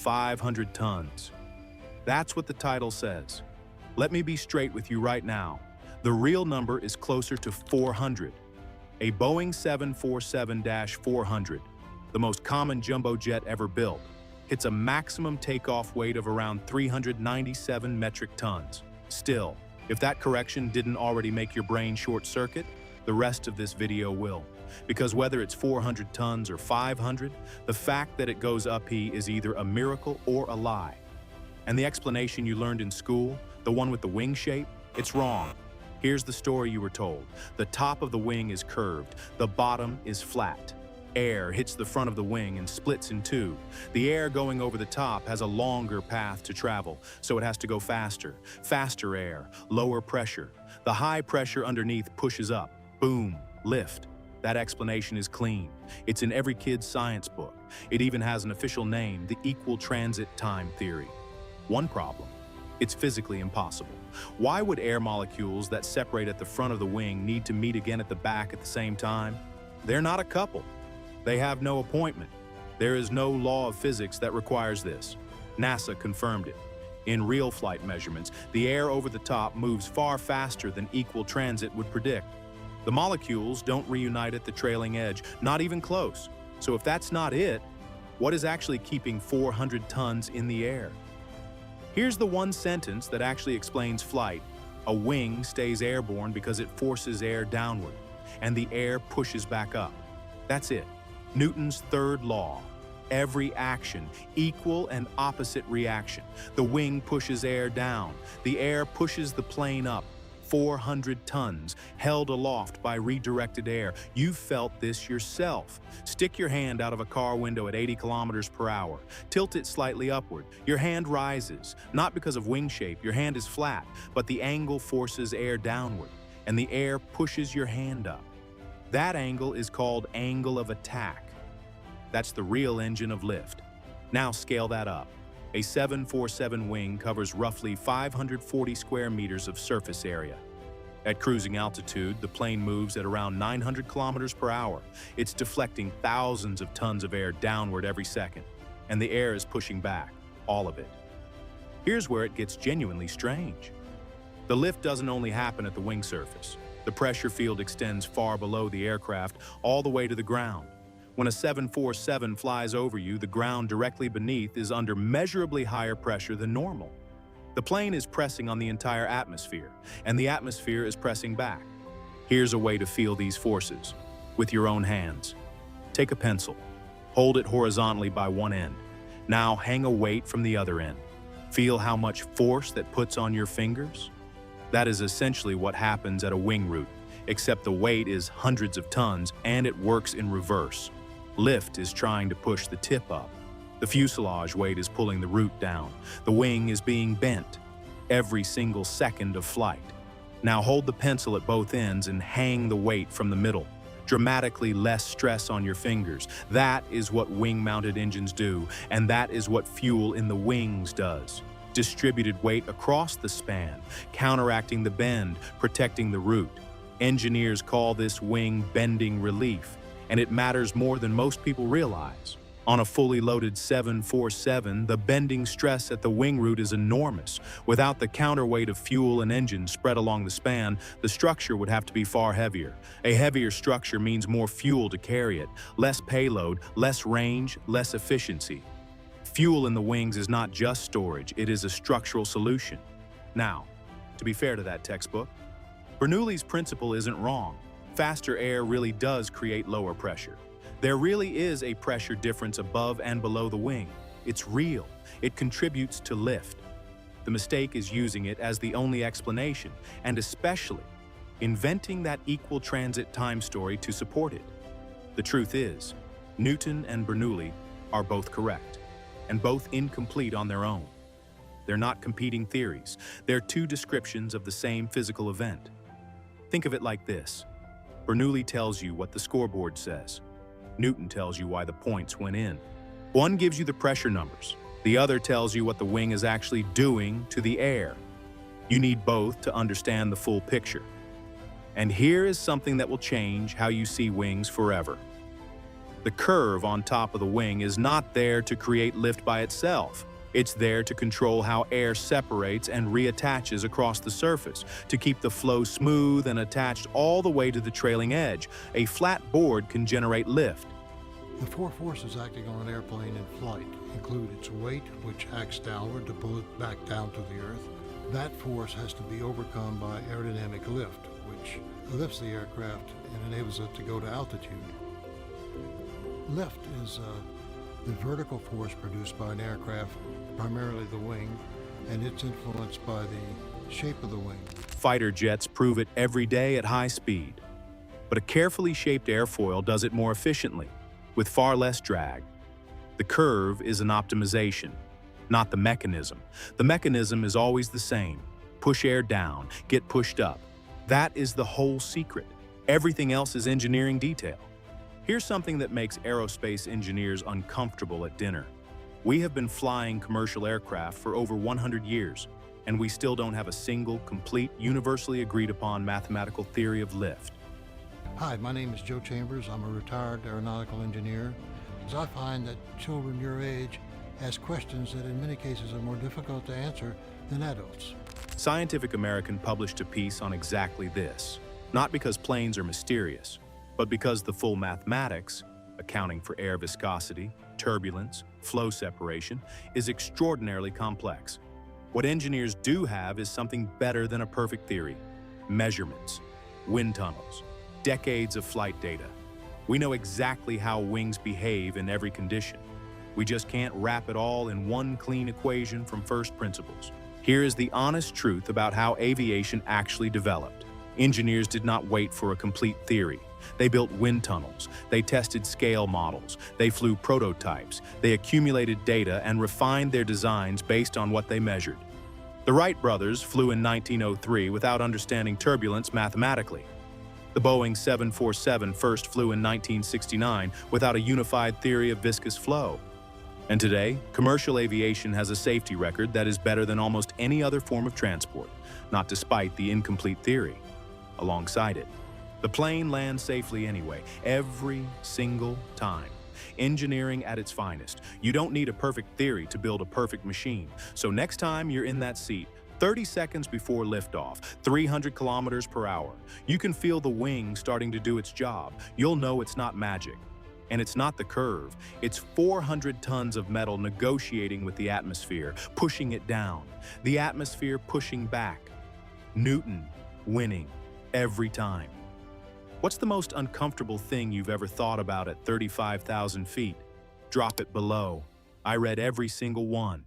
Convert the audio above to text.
500 tons. That's what the title says. Let me be straight with you right now. The real number is closer to 400. A Boeing 747-400, the most common jumbo jet ever built, hits a maximum takeoff weight of around 397 metric tons. Still, if that correction didn't already make your brain short-circuit, the rest of this video will. Because whether it's 400 tons or 500, the fact that it goes up is either a miracle or a lie. And the explanation you learned in school, the one with the wing shape, it's wrong. Here's the story you were told. The top of the wing is curved, the bottom is flat. Air hits the front of the wing and splits in two. The air going over the top has a longer path to travel, so it has to go faster. Faster air, lower pressure. The high pressure underneath pushes up. Boom, lift. That explanation is clean. It's in every kid's science book. It even has an official name, the equal transit time theory. One problem: it's physically impossible. Why would air molecules that separate at the front of the wing need to meet again at the back at the same time? They're not a couple. They have no appointment. There is no law of physics that requires this. NASA confirmed it. In real flight measurements, the air over the top moves far faster than equal transit would predict. The molecules don't reunite at the trailing edge, not even close. So if that's not it, what is actually keeping 400 tons in the air? Here's the one sentence that actually explains flight. A wing stays airborne because it forces air downward, and the air pushes back up. That's it. Newton's third law. Every action, equal and opposite reaction. The wing pushes air down. The air pushes the plane up. 400 tons, held aloft by redirected air. You've felt this yourself. Stick your hand out of a car window at 80 kilometers per hour. Tilt it slightly upward. Your hand rises. Not because of wing shape, your hand is flat, but the angle forces air downward, and the air pushes your hand up. That angle is called angle of attack. That's the real engine of lift. Now scale that up. A 747 wing covers roughly 540 square meters of surface area. At cruising altitude, the plane moves at around 900 kilometers per hour. It's deflecting thousands of tons of air downward every second, and the air is pushing back, all of it. Here's where it gets genuinely strange. The lift doesn't only happen at the wing surface. The pressure field extends far below the aircraft, all the way to the ground. When a 747 flies over you, the ground directly beneath is under measurably higher pressure than normal. The plane is pressing on the entire atmosphere, and the atmosphere is pressing back. Here's a way to feel these forces, with your own hands. Take a pencil, hold it horizontally by one end. Now hang a weight from the other end. Feel how much force that puts on your fingers? That is essentially what happens at a wing root, except the weight is hundreds of tons and it works in reverse. Lift is trying to push the tip up. The fuselage weight is pulling the root down. The wing is being bent every single second of flight. Now hold the pencil at both ends and hang the weight from the middle. Dramatically less stress on your fingers. That is what wing-mounted engines do, and that is what fuel in the wings does. Distributed weight across the span, counteracting the bend, protecting the root. Engineers call this wing bending relief, and it matters more than most people realize. On a fully loaded 747, the bending stress at the wing root is enormous. Without the counterweight of fuel and engine spread along the span, the structure would have to be far heavier. A heavier structure means more fuel to carry it, less payload, less range, less efficiency. Fuel in the wings is not just storage, it is a structural solution. Now, to be fair to that textbook, Bernoulli's principle isn't wrong. Faster air really does create lower pressure. There really is a pressure difference above and below the wing. It's real. It contributes to lift. The mistake is using it as the only explanation, and especially inventing that equal transit time story to support it. The truth is, Newton and Bernoulli are both correct, and both incomplete on their own. They're not competing theories. They're two descriptions of the same physical event. Think of it like this. Bernoulli tells you what the scoreboard says. Newton tells you why the points went in. One gives you the pressure numbers. The other tells you what the wing is actually doing to the air. You need both to understand the full picture. And here is something that will change how you see wings forever. The curve on top of the wing is not there to create lift by itself. It's there to control how air separates and reattaches across the surface, to keep the flow smooth and attached all the way to the trailing edge. A flat board can generate lift. The four forces acting on an airplane in flight include its weight, which acts downward to pull it back down to the earth. That force has to be overcome by aerodynamic lift, which lifts the aircraft and enables it to go to altitude. Lift is the vertical force produced by an aircraft, primarily the wing, and it's influenced by the shape of the wing. Fighter jets prove it every day at high speed. But a carefully shaped airfoil does it more efficiently, with far less drag. The curve is an optimization, not the mechanism. The mechanism is always the same. Push air down, get pushed up. That is the whole secret. Everything else is engineering detail. Here's something that makes aerospace engineers uncomfortable at dinner. We have been flying commercial aircraft for over 100 years, and we still don't have a single, complete, universally agreed upon mathematical theory of lift. Hi, my name is Joe Chambers. I'm a retired aeronautical engineer. As I find that children your age ask questions that in many cases are more difficult to answer than adults. Scientific American published a piece on exactly this, not because planes are mysterious, but because the full mathematics, accounting for air viscosity, turbulence, flow separation, is extraordinarily complex. What engineers do have is something better than a perfect theory: measurements, wind tunnels, decades of flight data. We know exactly how wings behave in every condition. We just can't wrap it all in one clean equation from first principles. Here is the honest truth about how aviation actually developed. Engineers did not wait for a complete theory. They built wind tunnels, they tested scale models, they flew prototypes, they accumulated data and refined their designs based on what they measured. The Wright brothers flew in 1903 without understanding turbulence mathematically. The Boeing 747 first flew in 1969 without a unified theory of viscous flow. And today, commercial aviation has a safety record that is better than almost any other form of transport, not despite the incomplete theory alongside it. The plane lands safely anyway, every single time. Engineering at its finest. You don't need a perfect theory to build a perfect machine. So next time you're in that seat, 30 seconds before liftoff, 300 kilometers per hour, you can feel the wing starting to do its job. You'll know it's not magic. And it's not the curve. It's 400 tons of metal negotiating with the atmosphere, pushing it down. The atmosphere pushing back. Newton winning every time. What's the most uncomfortable thing you've ever thought about at 35,000 feet? Drop it below. I read every single one.